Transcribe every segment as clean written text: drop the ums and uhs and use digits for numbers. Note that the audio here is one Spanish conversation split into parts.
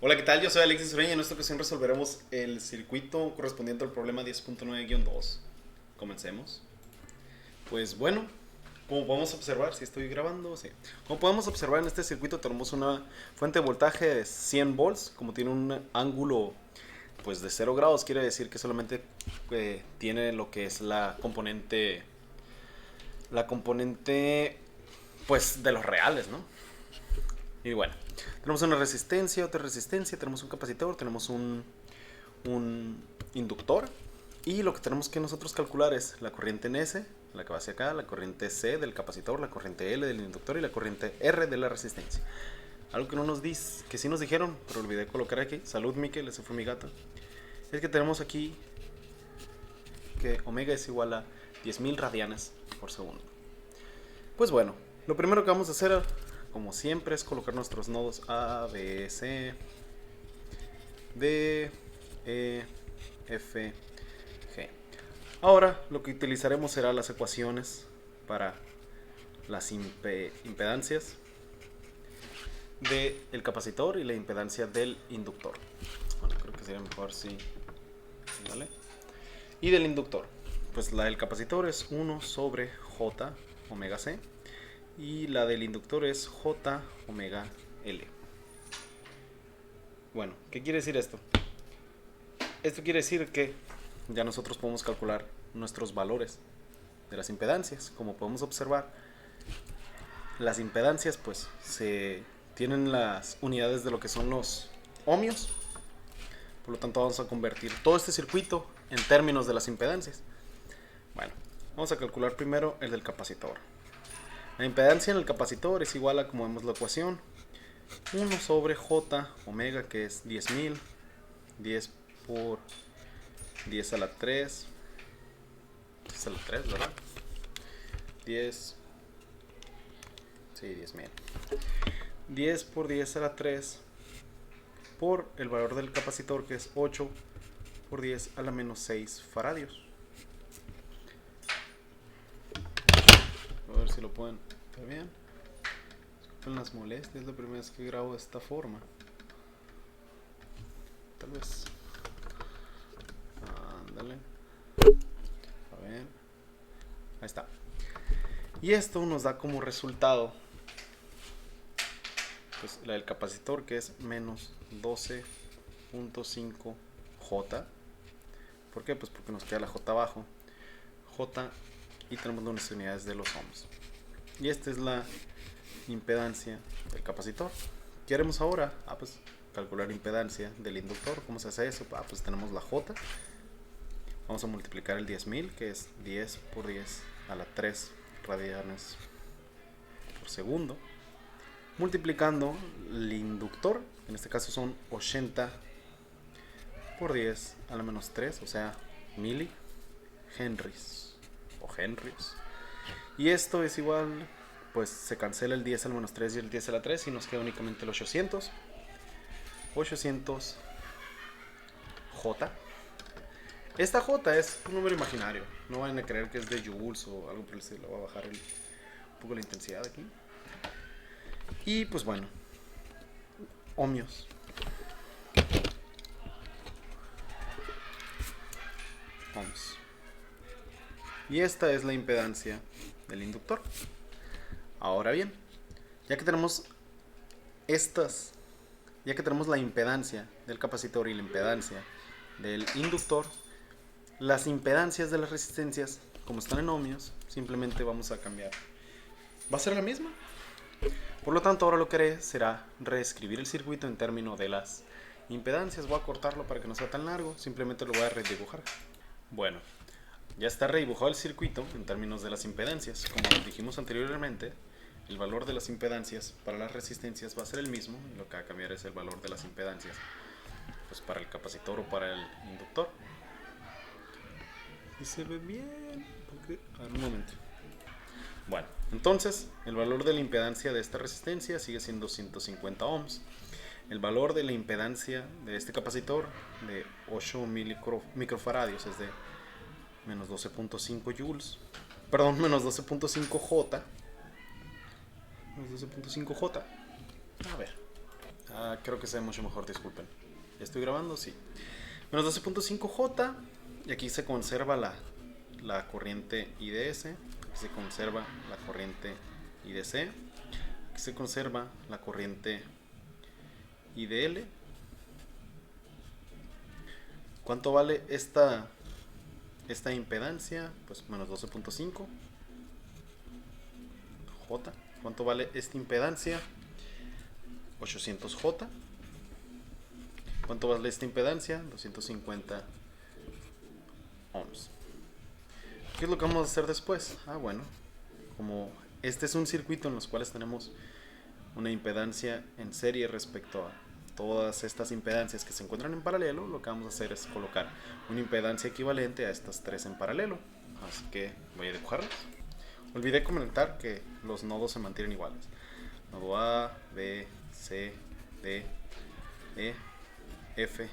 Hola, ¿qué tal? Yo soy Alexis Ureña y en esta ocasión resolveremos el circuito correspondiente al problema 10.9-2. Comencemos. Pues bueno, como podemos observar, si estoy grabando, sí. Como podemos observar en este circuito tenemos una fuente de voltaje de 100 volts. Como tiene un ángulo pues de 0 grados, quiere decir que solamente tiene lo que es la componente pues de los reales, ¿no? Y bueno, tenemos una resistencia, otra resistencia, tenemos un capacitor, tenemos un inductor. Y lo que tenemos que nosotros calcular es la corriente en S, la que va hacia acá, la corriente C del capacitor, la corriente L del inductor y la corriente R de la resistencia. Algo que no nos dice, que sí nos dijeron, pero olvidé colocar aquí. Salud, Miquel, ese fue mi gato. Es que tenemos aquí que omega es igual a 10.000 radianes por segundo. Pues bueno, lo primero que vamos a hacer, como siempre, es colocar nuestros nodos A, B, C, D, E, F, G. Ahora lo que utilizaremos será las ecuaciones para las impedancias del capacitor y la impedancia del inductor. Bueno, creo que sería mejor si... ¿vale? Y del inductor, pues la del capacitor es 1 sobre J omega C y la del inductor es J omega L. Bueno, ¿qué quiere decir esto? Esto quiere decir que ya nosotros podemos calcular nuestros valores de las impedancias. Como podemos observar, las impedancias pues se tienen las unidades de lo que son los ohmios. Por lo tanto vamos a convertir todo este circuito en términos de las impedancias. Bueno, vamos a calcular primero el del capacitor. La impedancia en el capacitor es igual a, como vemos la ecuación, 1 sobre J omega, que es 10.000, 10 por 10 a la 3, 10 a la 3, ¿verdad? 10, sí, 10.000. 10 por 10 a la 3 por el valor del capacitor, que es 8 por 10 a la menos 6 faradios. A ver si lo pueden ver bien. Disculpen las molestias, es la primera vez que grabo de esta forma. Tal vez. Ándale. A ver. Ahí está. Y esto nos da como resultado pues la del capacitor, que es menos 12.5 J. ¿Por qué? Pues porque nos queda la J abajo. J y tenemos las unidades de los ohms. Y esta es la impedancia del capacitor. ¿Qué haremos ahora? Pues calcular impedancia del inductor. ¿Cómo se hace eso? Pues tenemos la J. Vamos a multiplicar el 10.000, que es 10 por 10 a la 3 radianes por segundo. Multiplicando el inductor, en este caso son 80 por 10 a la menos 3, o sea, milihenries o henries. Y esto es igual, pues se cancela el 10 a la menos 3 y el 10 a la 3 y nos queda únicamente el 800. 800 J. Esta J es un número imaginario, no vayan a creer que es de joules o algo por el estilo. Voy a bajar un poco la intensidad aquí. Y pues bueno, ohmios. Ohms. Y esta es la impedancia del inductor. Ahora bien, ya que tenemos la impedancia del capacitor y la impedancia del inductor, las impedancias de las resistencias, como están en ohmios, simplemente vamos a cambiar. Va a ser la misma. Por lo tanto, ahora lo que haré será reescribir el circuito en términos de las impedancias. Voy a cortarlo para que no sea tan largo, simplemente lo voy a redibujar. Bueno, ya está redibujado el circuito en términos de las impedancias. Como dijimos anteriormente, el valor de las impedancias para las resistencias va a ser el mismo, y lo que va a cambiar es el valor de las impedancias pues para el capacitor o para el inductor. Y se ve bien, porque... un momento. Bueno, entonces el valor de la impedancia de esta resistencia sigue siendo 150 ohms. El valor de la impedancia de este capacitor de 8 microfaradios es de menos 12.5 joules. Perdón, menos 12.5 J. Menos 12.5 J. A ver. Creo que se ve mucho mejor, disculpen. ¿Ya estoy grabando? Sí. Menos 12.5J. Y aquí se conserva la corriente IDS. Aquí se conserva la corriente IDC. Aquí se conserva la corriente IDL. ¿Cuánto vale esta impedancia? Pues menos 12.5 J. ¿Cuánto vale esta impedancia? 800J. ¿Cuánto vale esta impedancia? 250 ohms. ¿Qué es lo que vamos a hacer después? Bueno, como este es un circuito en los cuales tenemos una impedancia en serie respecto a todas estas impedancias que se encuentran en paralelo, lo que vamos a hacer es colocar una impedancia equivalente a estas tres en paralelo. Así que voy a dibujarlas. Olvidé comentar que los nodos se mantienen iguales. Nodo A, B, C, D, E, F, G.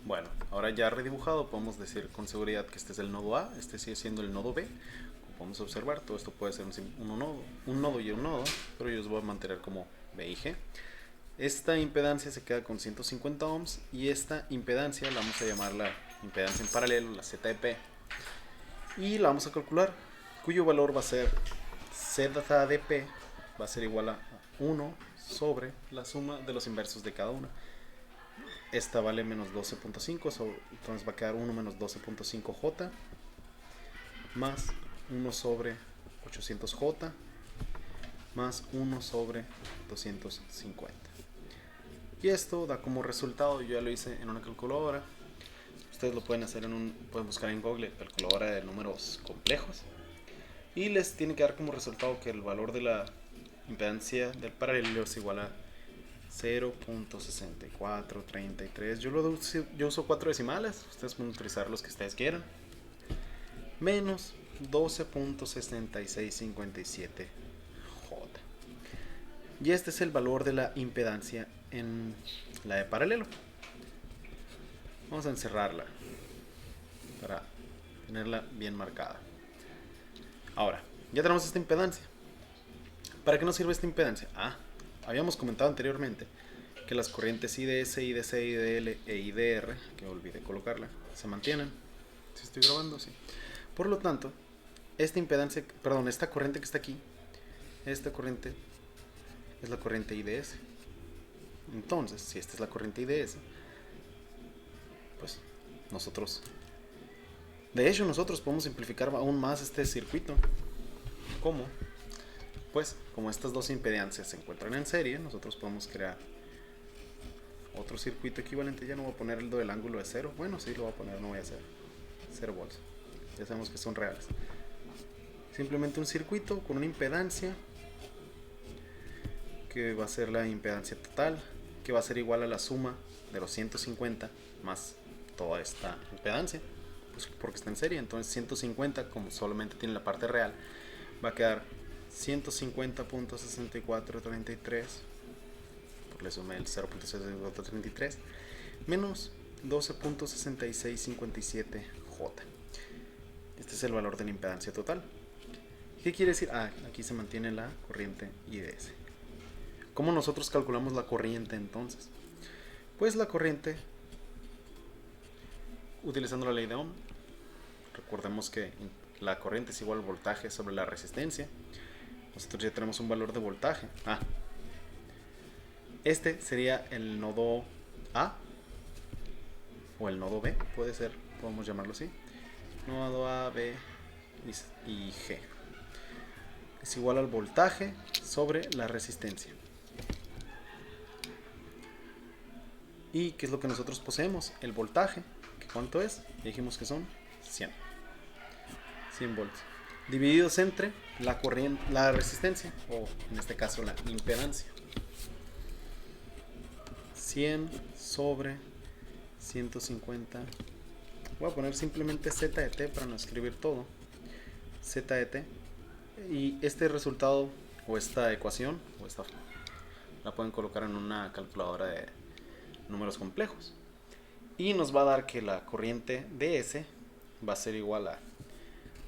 Bueno, ahora ya redibujado podemos decir con seguridad que este es el nodo A, este sigue siendo el nodo B. Como podemos observar, todo esto puede ser un nodo y un nodo, pero yo los voy a mantener como B y G. Esta impedancia se queda con 150 ohms y esta impedancia la vamos a llamar la impedancia en paralelo, la ZDP. Y la vamos a calcular, cuyo valor va a ser ZDP, va a ser igual a 1 sobre la suma de los inversos de cada una. Esta vale menos 12.5, entonces va a quedar 1 menos 12.5J más 1 sobre 800J más 1 sobre 250. Y esto da como resultado, yo ya lo hice en una calculadora. Ustedes lo pueden hacer pueden buscar en Google calculadora de números complejos. Y les tiene que dar como resultado que el valor de la impedancia del paralelo es igual a 0.6433. Yo uso 4 decimales, ustedes pueden utilizar los que ustedes quieran. Menos 12.6657J. Y este es el valor de la impedancia en la de paralelo. Vamos a encerrarla para tenerla bien marcada. Ahora, ya tenemos esta impedancia. ¿Para qué nos sirve esta impedancia? Habíamos comentado anteriormente que las corrientes IDS, IDC, IDL e IDR, que olvidé colocarla, se mantienen. ¿Sí estoy grabando? Sí. Por lo tanto, esta corriente que está aquí, esta corriente es la corriente IDS. Entonces, si esta es la corriente IDS, pues nosotros podemos simplificar aún más este circuito. ¿Cómo? Pues como estas dos impedancias se encuentran en serie, nosotros podemos crear otro circuito equivalente. Ya no voy a poner el del ángulo de 0. Bueno, sí lo voy a poner, no voy a hacer 0 volts. Ya sabemos que son reales. Simplemente un circuito con una impedancia que va a ser la impedancia total, que va a ser igual a la suma de los 150 más toda esta impedancia, pues porque está en serie. Entonces 150, como solamente tiene la parte real, va a quedar 150.6433, porque le sumé el 0.6433, menos 12.6657J. Este es el valor de la impedancia total. ¿Qué quiere decir? Aquí se mantiene la corriente IDS. ¿Cómo nosotros calculamos la corriente entonces? Pues la corriente, utilizando la ley de Ohm, recordemos que la corriente es igual al voltaje sobre la resistencia. Nosotros ya tenemos un valor de voltaje. Este sería el nodo A o el nodo B, puede ser, podemos llamarlo así. Nodo A, B y G. Es igual al voltaje sobre la resistencia. ¿Y qué es lo que nosotros poseemos? El voltaje. ¿Cuánto es? Ya dijimos que son 100 volts. Divididos entre la resistencia, o en este caso la impedancia. 100 sobre 150. Voy a poner simplemente Z de T para no escribir todo. Z de T. Y este resultado, o esta ecuación, la pueden colocar en una calculadora de números complejos. Y nos va a dar que la corriente DS va a ser igual a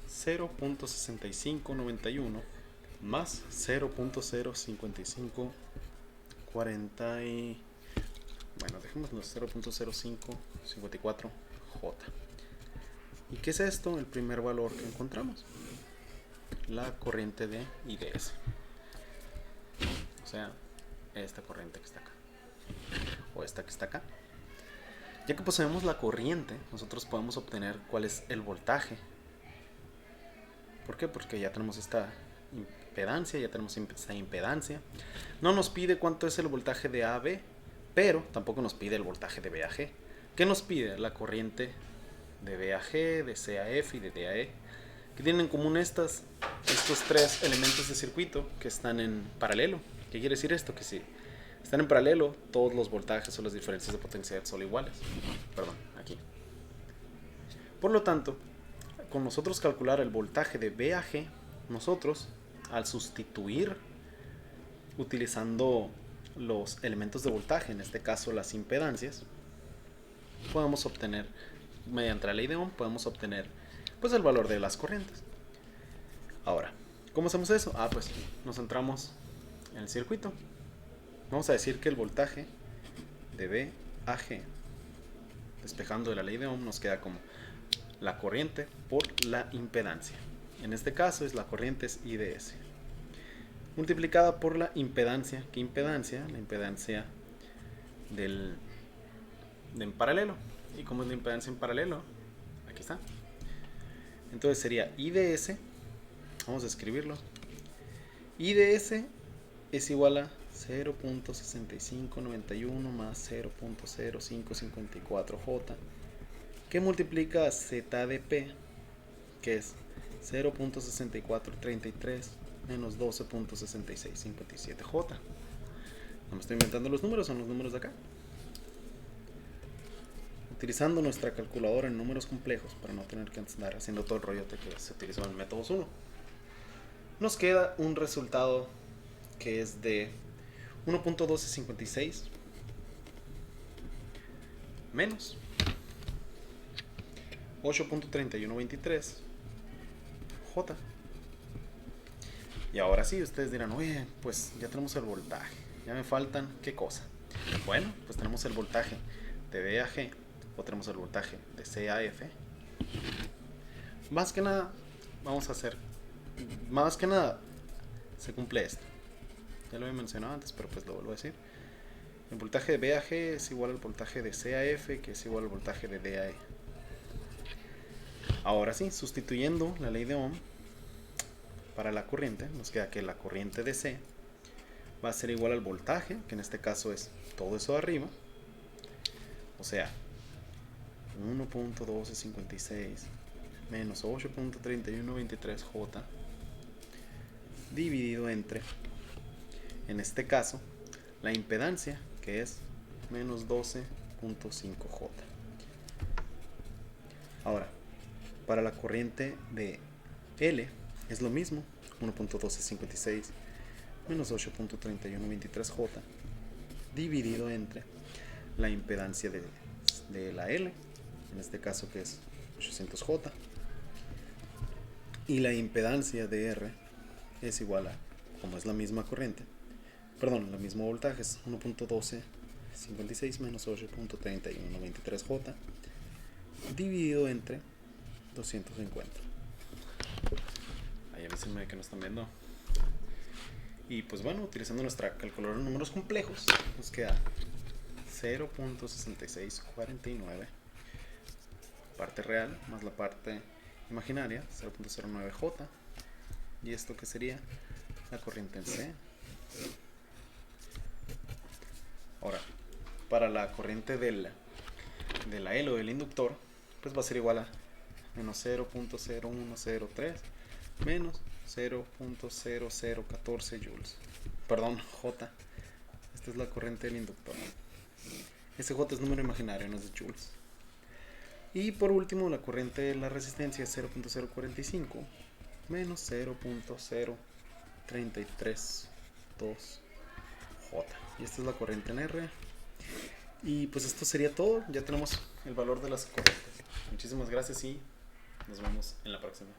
0.6591 más 0.055 40 y... Bueno, dejémoslo 0.0554 J. ¿Y qué es esto? El primer valor que encontramos. La corriente de IDS. O sea, esta corriente que está acá. O esta que está acá. Ya que poseemos la corriente, nosotros podemos obtener cuál es el voltaje. ¿Por qué? Porque ya tenemos esta impedancia, ya tenemos esta impedancia. No nos pide cuánto es el voltaje de A a B, pero tampoco nos pide el voltaje de B a G. ¿Qué nos pide? La corriente de B a G, de C a F y de D a E. ¿Qué tienen en común estos tres elementos de circuito que están en paralelo? ¿Qué quiere decir esto? Que si están en paralelo, todos los voltajes o las diferencias de potencialidad son iguales. Perdón, aquí. Por lo tanto, con nosotros calcular el voltaje de B a G, nosotros, al sustituir utilizando los elementos de voltaje, en este caso las impedancias, podemos obtener, mediante la ley de Ohm, podemos obtener pues el valor de las corrientes. Ahora, ¿cómo hacemos eso? Pues nos centramos en el circuito. Vamos a decir que el voltaje de B a G, despejando de la ley de Ohm, nos queda como la corriente por la impedancia. En este caso la corriente es IDS multiplicada por la impedancia. ¿Qué impedancia? La impedancia de en paralelo. ¿Y cómo es la impedancia en paralelo? Aquí está. Entonces sería IDS, vamos a escribirlo. IDS es igual a 0.6591 más 0.0554J, que multiplica a Z de P, que es 0.6433 menos 12.6657J. No me estoy inventando los números, son los números de acá. Utilizando nuestra calculadora en números complejos, para no tener que andar haciendo todo el rollote que se utilizó en el método 1, nos queda un resultado que es de 1.1256 menos 8.3123 J. Y ahora sí, ustedes dirán, oye, pues ya tenemos el voltaje, ya me faltan, ¿qué cosa? Bueno, pues tenemos el voltaje de B a G, o tenemos el voltaje de C a F. Más que nada, se cumple esto. Ya lo había mencionado antes, pero pues lo vuelvo a decir. El voltaje de B a G es igual al voltaje de C a F, que es igual al voltaje de D a E. Ahora sí, sustituyendo la ley de Ohm para la corriente, nos queda que la corriente de C va a ser igual al voltaje, que en este caso es todo eso de arriba, o sea, 1.1256 menos 8.3123J dividido entre, en este caso, la impedancia, que es menos 12.5J. Ahora, para la corriente de L es lo mismo, 1.1256 menos 8.3123J dividido entre la impedancia de la L, en este caso que es 800J, y la impedancia de R es igual a, como es la misma corriente, perdón, el mismo voltaje, es 1.1256 menos 8.3123J dividido entre 250. Ahí avísenme que no están viendo. Y pues bueno, utilizando nuestra calculadora de números complejos, nos queda 0.6649 parte real más la parte imaginaria, 0.09J, y esto que sería la corriente en C. Ahora, para la corriente de la L o del inductor, pues va a ser igual a menos 0.0103 menos 0.0014 joules. Perdón, J. Esta es la corriente del inductor. Ese J es número imaginario, no es de joules. Y por último, la corriente de la resistencia es 0.045 menos 0.0332J. Y esta es la corriente en R. Y pues esto sería todo. Ya tenemos el valor de las corrientes. Muchísimas gracias y nos vemos en la próxima.